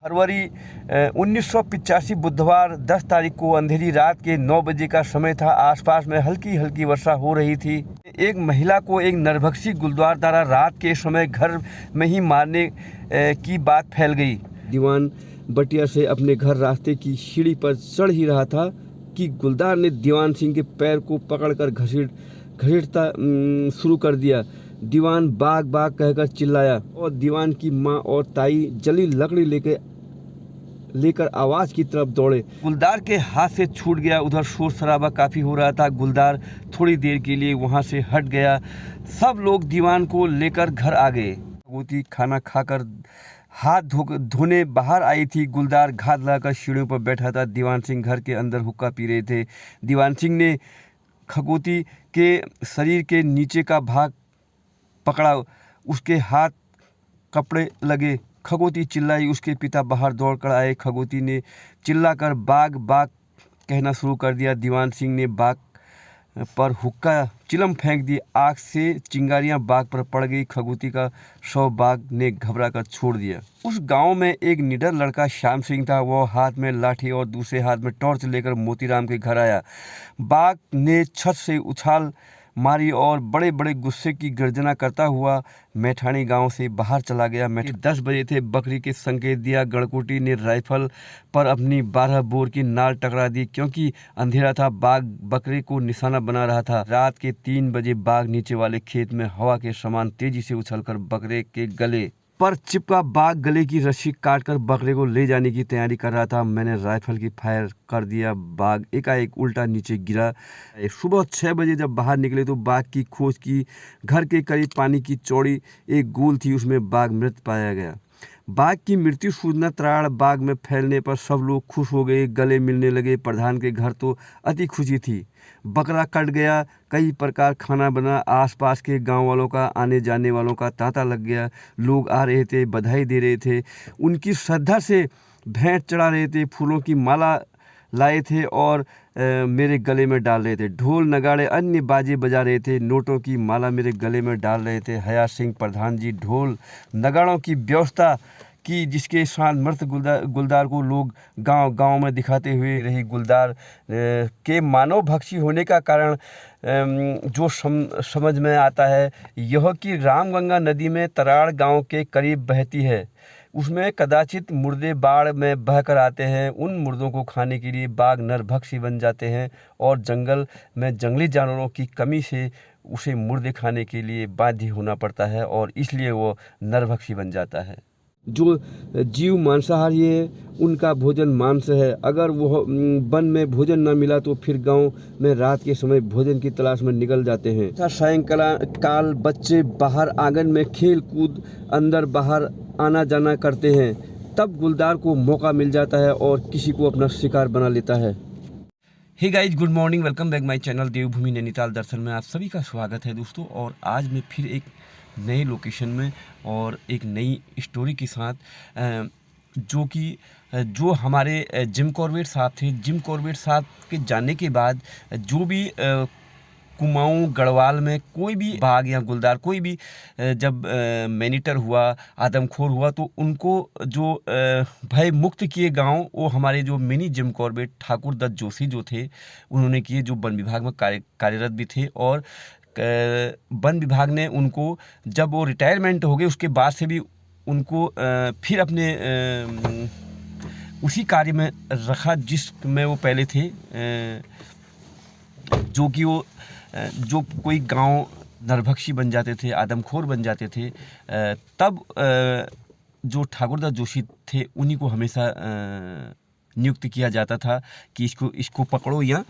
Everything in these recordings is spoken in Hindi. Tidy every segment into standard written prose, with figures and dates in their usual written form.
फरवरी 1985 बुधवार 10 तारीख को अंधेरी रात के 9 बजे का समय था। आसपास में हल्की हल्की वर्षा हो रही थी। एक महिला को एक नरभक्षी गुलदार द्वारा रात के समय घर में ही मारने की बात फैल गई। दीवान बटिया से अपने घर रास्ते की सीढ़ी पर चढ़ ही रहा था कि गुलदार ने दीवान सिंह के पैर को पकड़कर घसीटता शुरू कर दिया। दीवान बाग बाग कहकर चिल्लाया और दीवान की माँ और ताई जली लकड़ी लेकर आवाज की तरफ दौड़े। गुलदार के हाथ से छूट गया। उधर शोर शराबा काफी हो रहा था। गुलदार थोड़ी देर के लिए वहां से हट गया। सब लोग दीवान को लेकर घर आ गए। खगोती खाना खाकर हाथ धोने बाहर आई थी। गुलदार घात लगाकर सीढ़ियों पर बैठा था। दीवान सिंह घर के अंदर हुक्का पी रहे थे। दीवान सिंह ने खगोती के शरीर के नीचे का भाग पकड़ा। उसके हाथ कपड़े लगे। खगोती चिल्लाई। उसके पिता बाहर दौड़कर आए। खगोती ने चिल्लाकर बाग बाग कहना शुरू कर दिया। दीवान सिंह ने बाग पर हुक्का चिलम फेंक दी। आग से चिंगारियां बाग पर पड़ गई। खगोती का शव बाग ने घबरा कर छोड़ दिया। उस गांव में एक निडर लड़का श्याम सिंह था। वह हाथ में लाठी और दूसरे हाथ में टॉर्च लेकर मोतीराम के घर आया। बाग ने छत से उछाल मारी और बड़े बड़े गुस्से की गर्जना करता हुआ मैठाणी गांव से बाहर चला गया। 10 बजे थे। बकरी के संकेत दिया। गणकोटी ने राइफल पर अपनी 12 बोर की नाल टकरा दी। क्योंकि अंधेरा था, बाघ बकरे को निशाना बना रहा था। रात के 3 बजे बाघ नीचे वाले खेत में हवा के समान तेजी से उछलकर बकरे के गले पर चिपका। बाघ गले की रस्सी काटकर बकरे को ले जाने की तैयारी कर रहा था। मैंने राइफल की फायर कर दिया। बाघ एकाएक उल्टा नीचे गिरा। सुबह 6 बजे जब बाहर निकले तो बाघ की खोज की। घर के करीब पानी की चौड़ी एक गूल थी, उसमें बाघ मृत पाया गया। बाघ की मृत्यु सूचना त्राण बाग में फैलने पर सब लोग खुश हो गए, गले मिलने लगे। प्रधान के घर तो अति खुशी थी। बकरा कट गया, कई प्रकार खाना बना। आसपास के गांव वालों का, आने जाने वालों का तांता लग गया। लोग आ रहे थे, बधाई दे रहे थे, उनकी श्रद्धा से भेंट चढ़ा रहे थे, फूलों की माला लाए थे और मेरे गले में डाल रहे थे। ढोल नगाड़े अन्य बाजे बजा रहे थे। नोटों की माला मेरे गले में डाल रहे थे। हया सिंह प्रधान जी ढोल नगाड़ों की व्यवस्था की, जिसके साथ मृत गुलदार को लोग गांव गांव में दिखाते हुए रही। गुलदार के मानव भक्षी होने का कारण जो समझ में आता है यह कि रामगंगा नदी में तराड़ गांव के करीब बहती है। उसमें कदाचित मुर्दे बाढ़ में बहकर आते हैं। उन मुर्दों को खाने के लिए बाघ नरभक्षी बन जाते हैं और जंगल में जंगली जानवरों की कमी से उसे मुर्दे खाने के लिए बाध्य होना पड़ता है और इसलिए वो नरभक्षी बन जाता है। जो जीव मांसाहारी है उनका भोजन मांस है। अगर वह वन में भोजन न मिला तो फिर गांव में रात के समय भोजन की तलाश में निकल जाते हैं। सायंकाल बच्चे बाहर आंगन में खेल कूद अंदर बाहर आना जाना करते हैं। तब गुलदार को मौका मिल जाता है और किसी को अपना शिकार बना लेता है। Hey guys, good morning, welcome back my channel Devbhoomi Nainital Darshan में आप सभी का स्वागत है दोस्तों। और आज मैं फिर एक नए लोकेशन में और एक नई स्टोरी के साथ जो हमारे जिम कॉर्बेट साहब थे। जिम कॉर्बेट साहब के जाने के बाद जो भी कुमाऊं गढ़वाल में कोई भी बाघ या गुलदार कोई भी जब मैनीटर हुआ, आदमखोर हुआ, तो उनको जो भय मुक्त किए गांव वो हमारे जो mini Jim Corbett Thakur Dutt Joshi जो थे उन्होंने किए, जो वन विभाग में कार्यरत भी थे। और वन विभाग ने उनको जब वो रिटायरमेंट हो गए उसके बाद से भी उनको फिर अपने उसी कार्य में रखा जिसमें वो पहले थे, जो कि वो जो कोई गांव नरभक्षी बन जाते थे, आदमखोर बन जाते थे, तब जो ठाकुर दत्त जोशी थे उन्हीं को हमेशा नियुक्त किया जाता था कि इसको पकड़ो या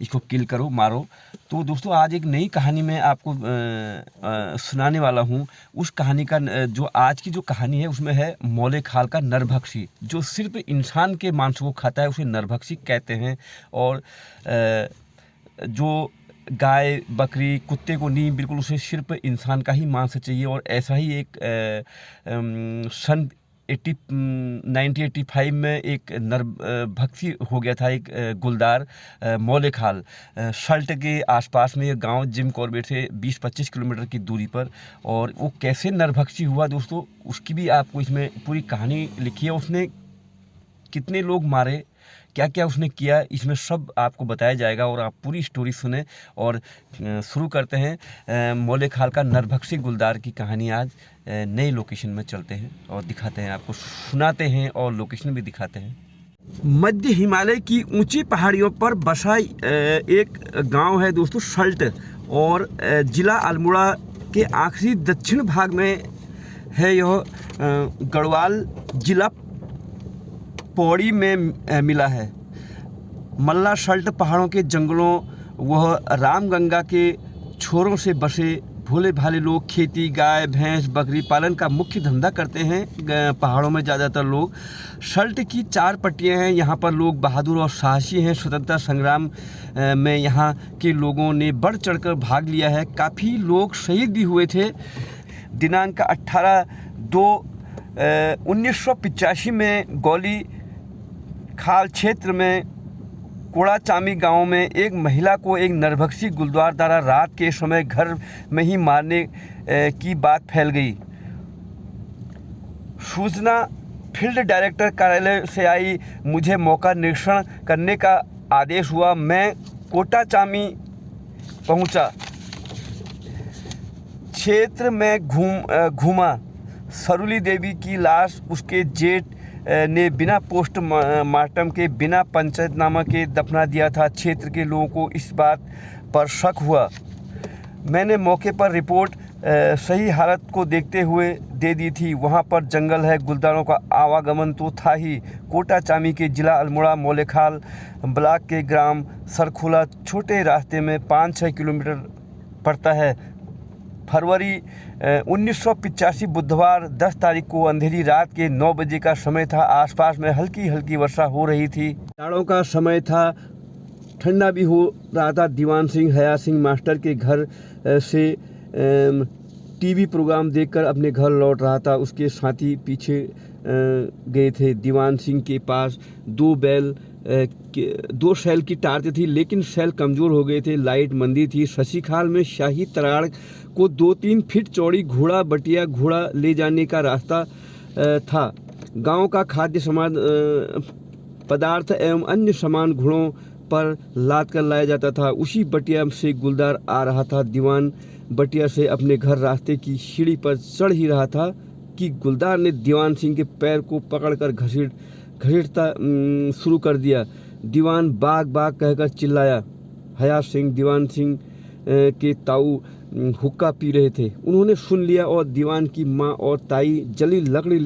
इसको किल करो, मारो। तो दोस्तों आज एक नई कहानी मैं आपको सुनाने वाला हूँ। उस कहानी का जो आज की जो कहानी है उसमें है मौले खाल का नरभक्षी, जो सिर्फ इंसान के मांस को खाता है, उसे नरभक्षी कहते हैं। और जो गाय बकरी कुत्ते को नहीं, बिल्कुल उसे सिर्फ इंसान का ही मांस चाहिए। और ऐसा ही एक सन 1985 में एक नरभक्षी हो गया था, एक गुलदार मौले खाल शल्ट के आसपास में। एक गांव जिम कॉर्बेट से 20-25 किलोमीटर की दूरी पर। और वो कैसे नरभक्षी हुआ दोस्तों, उसकी भी आपको इसमें पूरी कहानी लिखी है। उसने कितने लोग मारे, क्या क्या उसने किया, इसमें सब आपको बताया जाएगा और आप पूरी स्टोरी सुने। और शुरू करते हैं मौले खाल का नरभक्षी गुलदार की कहानी। आज नए लोकेशन में चलते हैं और दिखाते हैं, आपको सुनाते हैं और लोकेशन भी दिखाते हैं। मध्य हिमालय की ऊंची पहाड़ियों पर बसा एक गांव है दोस्तों, सल्ट, और जिला अल्मोड़ा के आखिरी दक्षिण भाग में है यह। गढ़वाल जिला पौड़ी में मिला है। मल्ला सल्ट पहाड़ों के जंगलों वह रामगंगा के छोरों से बसे भोले भाले लोग खेती, गाय भैंस बकरी पालन का मुख्य धंधा करते हैं। पहाड़ों में ज़्यादातर लोग। सल्ट की 4 पट्टियाँ हैं। यहाँ पर लोग बहादुर और साहसी हैं। स्वतंत्रता संग्राम में यहाँ के लोगों ने बढ़ चढ़कर भाग लिया है। काफ़ी लोग शहीद भी हुए थे। दिनांक 18/2/1985 में गौली खाल क्षेत्र में कोड़ाचामी गांव में एक महिला को एक नरभक्षी गुलदार द्वारा रात के समय घर में ही मारने की बात फैल गई। सूचना फील्ड डायरेक्टर कार्यालय से आई। मुझे मौका निरीक्षण करने का आदेश हुआ। मैं कोटाचामी पहुंचा। क्षेत्र में घूमा। सरुली देवी की लाश उसके जेठ ने बिना पोस्टमार्टम के, बिना पंचायतनामा के दफना दिया था। क्षेत्र के लोगों को इस बात पर शक हुआ। मैंने मौके पर रिपोर्ट सही हालत को देखते हुए दे दी थी। वहां पर जंगल है, गुलदारों का आवागमन तो था ही। कोटाचामी के जिला अल्मोड़ा मौलेखाल ब्लॉक के ग्राम सरखुला छोटे रास्ते में 5-6 किलोमीटर पड़ता है। फरवरी 1985 बुधवार 10 तारीख को अंधेरी रात के 9 बजे का समय था। आसपास में हल्की हल्की वर्षा हो रही थी। जाड़ों का समय था, ठंडा भी हो रहा था। दीवान सिंह हया सिंह मास्टर के घर से टीवी प्रोग्राम देखकर अपने घर लौट रहा था। उसके साथी पीछे गए थे। दीवान सिंह के पास 2 शैल की टार्च थी, लेकिन शैल कमज़ोर हो गए थे। लाइट मंदी थी। शशिखाल में शाही तराड़ को 2-3 फीट चौड़ी घोड़ा बटिया घोड़ा ले जाने का रास्ता था। गांव का खाद्य सामान पदार्थ एवं अन्य सामान घोड़ों पर लाद कर लाया जाता था। उसी बटिया से गुलदार आ रहा था। दीवान बटिया से अपने घर रास्ते की सीढ़ी पर चढ़ ही रहा था कि गुलदार ने दीवान सिंह के पैर को पकड़कर घसीटता शुरू कर दिया। दीवान बाग बाग कहकर चिल्लाया। हया सिंह दीवान सिंह के ताऊ हुक्का पी रहे थे। उन्होंने सुन लिया और दीवान की माँ और ताई जली लकड़ी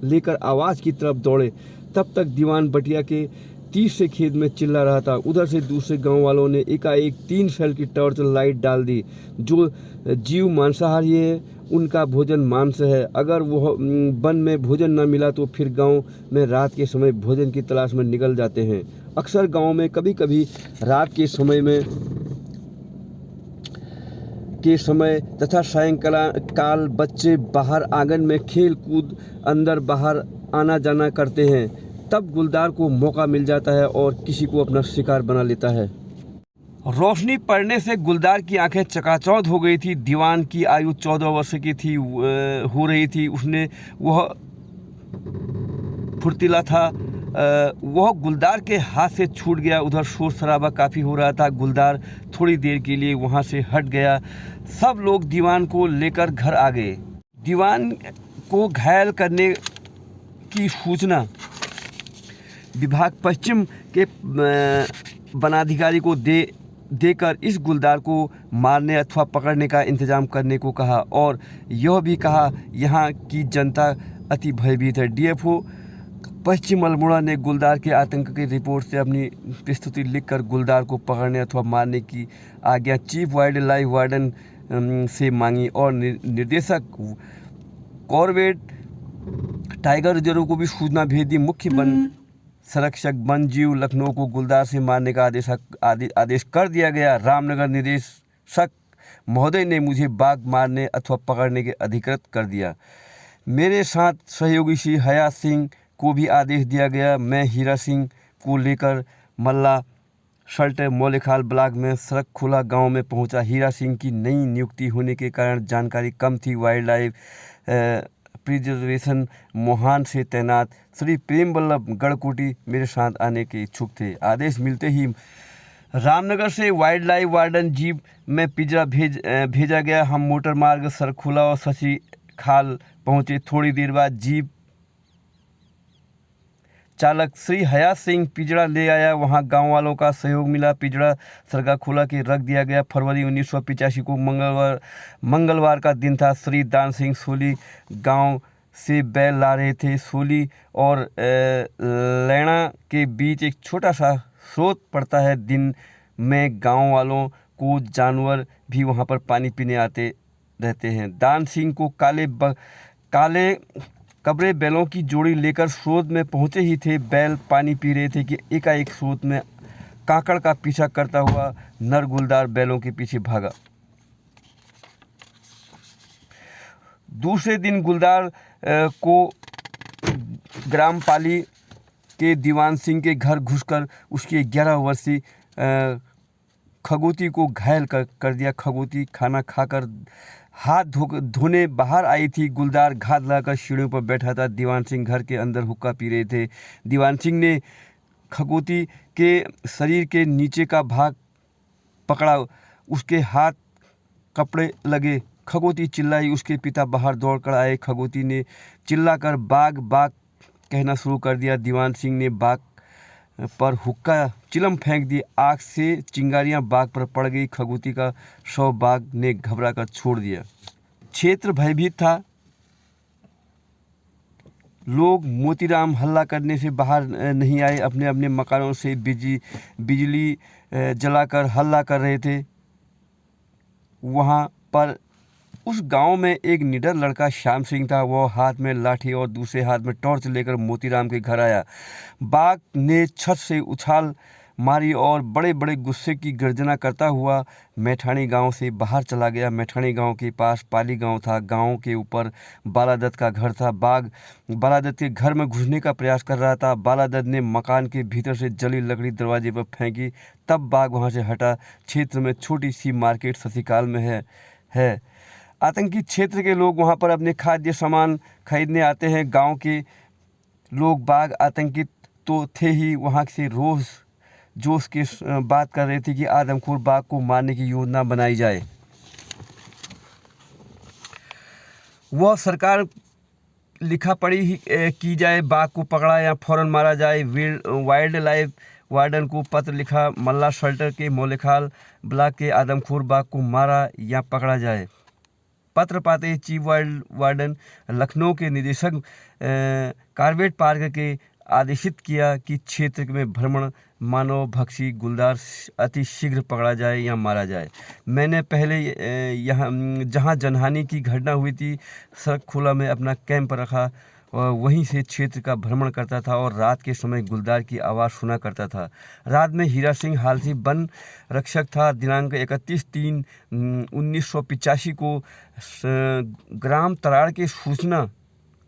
लेकर आवाज़ की तरफ दौड़े। तब तक दीवान बटिया के तीसरे खेत में चिल्ला रहा था। उधर से दूसरे गांव वालों ने एकाएक 3 शैल की टॉर्च लाइट डाल दी। जो जीव मांसाहारी है उनका भोजन मांस है। अगर वह वन में भोजन न मिला तो फिर गांव में रात के समय भोजन की तलाश में निकल जाते हैं। अक्सर गांव में कभी कभी रात के समय तथा सायंकाल बच्चे बाहर आंगन में खेल कूद अंदर बाहर आना जाना करते हैं। तब गुलदार को मौका मिल जाता है और किसी को अपना शिकार बना लेता है। रोशनी पड़ने से गुलदार की आंखें चकाचौंध हो गई थी। दीवान की आयु 14 वर्ष की थी हो रही थी। वह फुर्तीला था। वह गुलदार के हाथ से छूट गया। उधर शोर शराबा काफ़ी हो रहा था। गुलदार थोड़ी देर के लिए वहां से हट गया। सब लोग दीवान को लेकर घर आ गए। दीवान को घायल करने की सूचना विभाग पश्चिम के वनाधिकारी को देकर इस गुलदार को मारने अथवा पकड़ने का इंतजाम करने को कहा और यह भी कहा यहाँ की जनता अति भयभीत है। डीएफओ पश्चिम अल्मोड़ा ने गुलदार के आतंक की रिपोर्ट से अपनी प्रस्तुति लिखकर गुलदार को पकड़ने अथवा मारने की आज्ञा चीफ वाइल्ड लाइफ वार्डन से मांगी और निर्देशक कॉर्बेट टाइगर रिजर्व को भी सूचना भेज दी। मुख्य वन संरक्षक वन जीव लखनऊ को गुलदार से मारने का आदेश कर दिया गया। रामनगर निदेशक महोदय ने मुझे बाघ मारने अथवा पकड़ने के अधिकृत कर दिया। मेरे साथ सहयोगी श्री हया सिंह को भी आदेश दिया गया। मैं हीरा सिंह को लेकर मल्ला सल्ट मौलेखाल ब्लॉक में सरखुला गांव में पहुंचा। हीरा सिंह की नई नियुक्ति होने के कारण जानकारी कम थी। वाइल्ड लाइफ प्रिजर्वेशन मोहान से तैनात श्री प्रेम बल्लभ गढ़कोटी मेरे साथ आने के इच्छुक थे। आदेश मिलते ही रामनगर से वाइल्ड लाइफ वार्डन जीप में पिंजरा भेजा गया। हम मोटर मार्ग सरखुला और शशि खाल पहुंचे। थोड़ी देर बाद जीप चालक श्री हयात सिंह पिंजरा ले आया। वहां गांव वालों का सहयोग मिला। पिंजरा सरगाखुला के रख दिया गया। फरवरी 1985 को मंगलवार का दिन था। श्री दान सिंह सोली गांव से बैल ला रहे थे। सोली और लैणा के बीच एक छोटा सा स्रोत पड़ता है। दिन में गांव वालों को जानवर भी वहां पर पानी पीने आते रहते हैं। दान सिंह को काले कबरे बैलों की जोड़ी लेकर स्रोत में पहुंचे ही थे। बैल पानी पी रहे थे कि एकाएक स्रोत में काकड़ का पीछा करता हुआ नर गुलदार बैलों के पीछे भागा। दूसरे दिन गुलदार को ग्राम पाली के दीवान सिंह के घर घुसकर उसकी 11 वर्षीय खगोती को घायल कर दिया। खगोती खाना खाकर हाथ धोने बाहर आई थी। गुलदार घात लगाकर सीढ़ियों पर बैठा था। दीवान सिंह घर के अंदर हुक्का पी रहे थे। दीवान सिंह ने खगोती के शरीर के नीचे का भाग पकड़ा। उसके हाथ कपड़े लगे। खगोती चिल्लाई। उसके पिता बाहर दौड़कर आए। खगोती ने चिल्लाकर बाघ बाघ कहना शुरू कर दिया। दीवान सिंह ने बाघ पर हुक्का चिलम फेंक दी। आग से चिंगारियां बाघ पर पड़ गई। खगोती का शव बाघ ने घबरा कर छोड़ दिया। क्षेत्र भयभीत था। लोग मोतीराम हल्ला करने से बाहर नहीं आए। अपने अपने मकानों से बिजली जलाकर हल्ला कर रहे थे। वहां पर उस गांव में एक निडर लड़का श्याम सिंह था। वह हाथ में लाठी और दूसरे हाथ में टॉर्च लेकर मोतीराम के घर आया। बाघ ने छत से उछाल मारी और बड़े बड़े गुस्से की गर्जना करता हुआ मैठाणी गांव से बाहर चला गया। मैठाणी गांव के पास पाली गांव था। गांव के ऊपर बालादत्त का घर था। बाघ बालादत्त के घर में घुसने का प्रयास कर रहा था। बालादत्त ने मकान के भीतर से जली लकड़ी दरवाजे पर फेंकी। तब बाघ वहां से हटा। क्षेत्र में छोटी सी मार्केट शशिकाल में है। आतंकी क्षेत्र के लोग वहां पर अपने खाद्य सामान खरीदने आते हैं। गांव के लोग बाघ आतंकित तो थे ही, वहां से रोज जोश के बात कर रहे थे कि आदमखोर बाघ को मारने की योजना बनाई जाए। वह सरकार लिखा पढ़ी की जाए। बाघ को पकड़ा या फौरन मारा जाए। वाइल्ड लाइफ वार्डन को पत्र लिखा। मल्ला शेल्टर के मौलेखाल ब्लॉक के आदमखोर बाघ को मारा या पकड़ा जाए। पत्र पाते ही चीफ वाइल्ड वार्डन लखनऊ के निदेशक कार्बेट पार्क के आदेशित किया कि क्षेत्र में भ्रमण मानव भक्षी गुलदार अति शीघ्र पकड़ा जाए या मारा जाए। मैंने पहले जहां जनहानि की घटना हुई थी सरखुला में अपना कैंप रखा। वहीं से क्षेत्र का भ्रमण करता था और रात के समय गुलदार की आवाज़ सुना करता था। रात में हीरा सिंह हालसी वन रक्षक था। दिनांक 31/3/1985 को ग्राम तराड़ के सूचना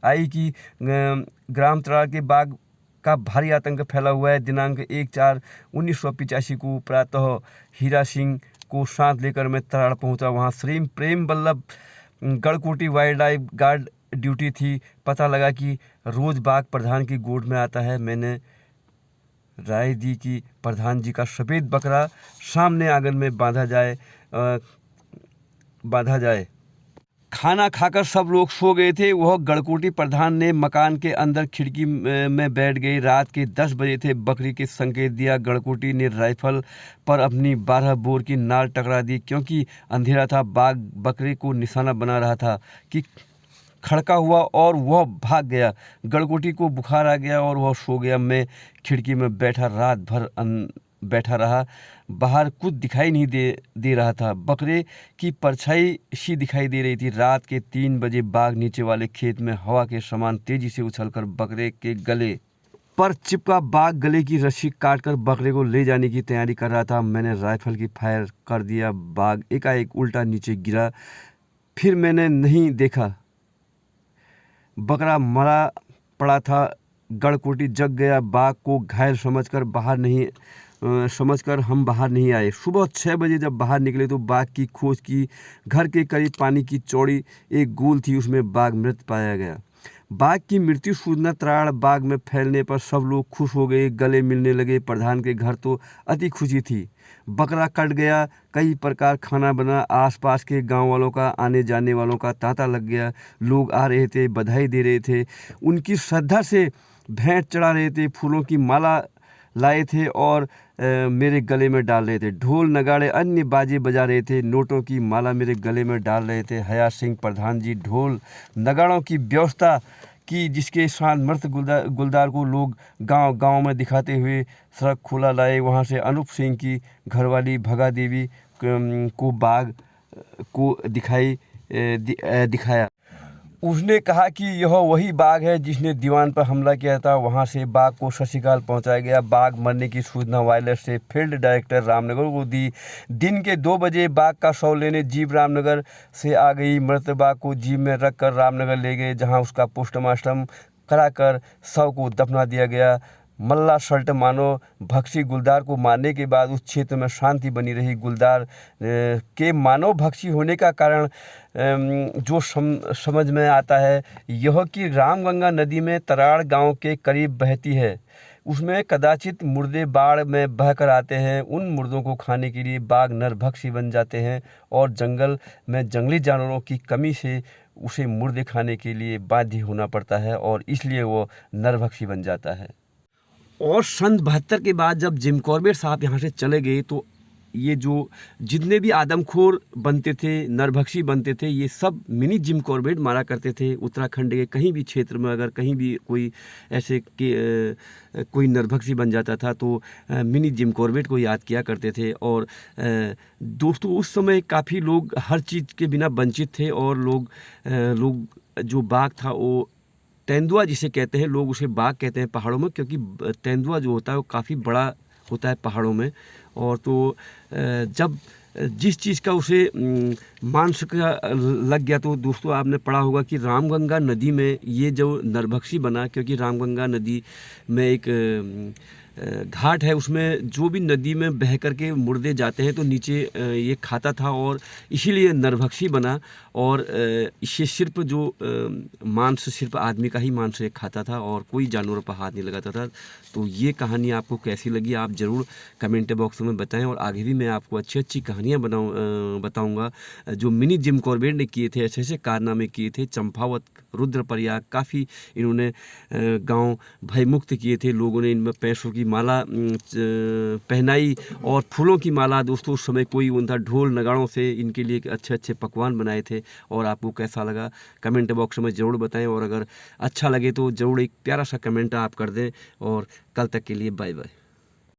आई कि ग्राम तराड़ के बाघ का भारी आतंक फैला हुआ है। दिनांक 1/4/1985 को प्रातः हीरा सिंह को साथ लेकर मैं तराड़ पहुंचा। वहां Shri Prem Ballabh Garhkoti wildlife guard duty थी। पता लगा कि रोज बाघ प्रधान की गोद में आता है। मैंने राय दी कि प्रधान जी का सफ़ेद बकरा सामने आंगन में बांधा जाए। खाना खाकर सब लोग सो गए थे। वह गढ़कोटी प्रधान ने मकान के अंदर खिड़की में बैठ गई। रात के 10 बजे थे। बकरी के संकेत दिया। गढ़कोटी ने राइफल पर अपनी 12 बोर की नाल टकरा दी। क्योंकि अंधेरा था, बाघ बकरी को निशाना बना रहा था कि खड़का हुआ और वह भाग गया। गढ़कोटी को बुखार आ गया और वह सो गया। मैं खिड़की में बैठा रात भर बैठा रहा। बाहर कुछ दिखाई नहीं दे रहा था। बकरे की परछाई सी दिखाई दे रही थी। रात के 3 बजे बाघ नीचे वाले खेत में हवा के समान तेजी से उछलकर बकरे के गले पर चिपका। बाघ गले की रस्सी काटकर बकरे को ले जाने की तैयारी कर रहा था। मैंने राइफल की फायर कर दिया। बाघ एकाएक उल्टा नीचे गिरा। फिर मैंने नहीं देखा। बकरा मरा पड़ा था। गढ़कोटी जग गया। बाघ को घायल समझकर बाहर नहीं समझकर हम बाहर नहीं आए। सुबह 6 बजे जब बाहर निकले तो बाघ की खोज की। घर के करीब पानी की चौड़ी एक गूल थी, उसमें बाघ मृत पाया गया। बाघ की मृत्यु सूचना तराड़ बाग में फैलने पर सब लोग खुश हो गए, गले मिलने लगे। प्रधान के घर तो अति खुशी थी। बकरा कट गया, कई प्रकार खाना बना, आसपास के गांव वालों का, आने जाने वालों का तांता लग गया। लोग आ रहे थे, बधाई दे रहे थे, उनकी श्रद्धा से भेंट चढ़ा रहे थे, फूलों की माला लाए थे और मेरे गले में डाल रहे थे। ढोल नगाड़े अन्य बाजे बजा रहे थे, नोटों की माला मेरे गले में डाल रहे थे। हया सिंह प्रधान जी ढोल नगाड़ों की व्यवस्था की, जिसके साथ मृत गुलदार को लोग गांव गांव में दिखाते हुए सड़क खोला लाए। वहां से अनूप सिंह की घरवाली भगा देवी को बाघ को दिखाया। उसने कहा कि यह वही बाघ है जिसने दीवान पर हमला किया था। वहां से बाघ को ससिकाल पहुंचाया गया। बाघ मरने की सूचना वायरलेस से फील्ड डायरेक्टर रामनगर को दी। दिन के 2 बजे बाघ का शव लेने जीप रामनगर से आ गई। मृत बाघ को जीप में रखकर रामनगर ले गए, जहां उसका पोस्टमार्टम कराकर शव को दफना दिया गया। मल्ला सल्ट मानो भक्षी गुलदार को मारने के बाद उस क्षेत्र में शांति बनी रही। गुलदार के मानव भक्षी होने का कारण जो समझ में आता है यह कि रामगंगा नदी में तराड़ गांव के करीब बहती है। उसमें कदाचित मुर्दे बाढ़ में बहकर आते हैं। उन मुर्दों को खाने के लिए बाघ नरभक्षी बन जाते हैं और जंगल में जंगली जानवरों की कमी से उसे मुर्दे खाने के लिए बाध्य होना पड़ता है और इसलिए वो नरभक्षी बन जाता है। और सन 72 के बाद जब जिम कॉर्बेट साहब यहाँ से चले गए तो ये जो जितने भी आदमखोर बनते थे, नरभक्षी बनते थे, ये सब मिनी जिम कॉर्बेट मारा करते थे। उत्तराखंड के कहीं भी क्षेत्र में अगर कहीं भी कोई ऐसे कोई नरभक्षी बन जाता था तो मिनी जिम कॉर्बेट को याद किया करते थे। और दोस्तों उस समय काफ़ी लोग हर चीज़ के बिना वंचित थे और लोग जो बाघ था वो तेंदुआ जिसे कहते हैं, लोग उसे बाघ कहते हैं पहाड़ों में, क्योंकि तेंदुआ जो होता है वो काफ़ी बड़ा होता है पहाड़ों में। और तो जब जिस चीज़ का उसे मांस का लग गया तो दोस्तों आपने पढ़ा होगा कि रामगंगा नदी में ये जो नरभक्षी बना, क्योंकि रामगंगा नदी में एक घाट है, उसमें जो भी नदी में बह करके मुर्दे जाते हैं तो नीचे ये खाता था और इसीलिए नरभक्षी बना। और इसे सिर्फ जो मांस सिर्फ आदमी का ही मांस ये खाता था और कोई जानवर पर हाथ नहीं लगाता था। तो ये कहानी आपको कैसी लगी आप ज़रूर कमेंट बॉक्स में बताएं और आगे भी मैं आपको अच्छी अच्छी कहानियाँ बताऊँगा जो मिनी जिम कॉर्बेट ने किए थे, ऐसे ऐसे कारनामे किए थे। चंपावत, रुद्रप्रयाग काफ़ी इन्होंने गांव भयमुक्त किए थे। लोगों ने इनमें पैसों की माला पहनाई और फूलों की माला। दोस्तों उस समय कोई उनका ढोल नगाड़ों से इनके लिए अच्छे अच्छे पकवान बनाए थे। और आपको कैसा लगा कमेंट बॉक्स में ज़रूर बताएं और अगर अच्छा लगे तो ज़रूर एक प्यारा सा कमेंट आप कर दें। और कल तक के लिए बाय बाय।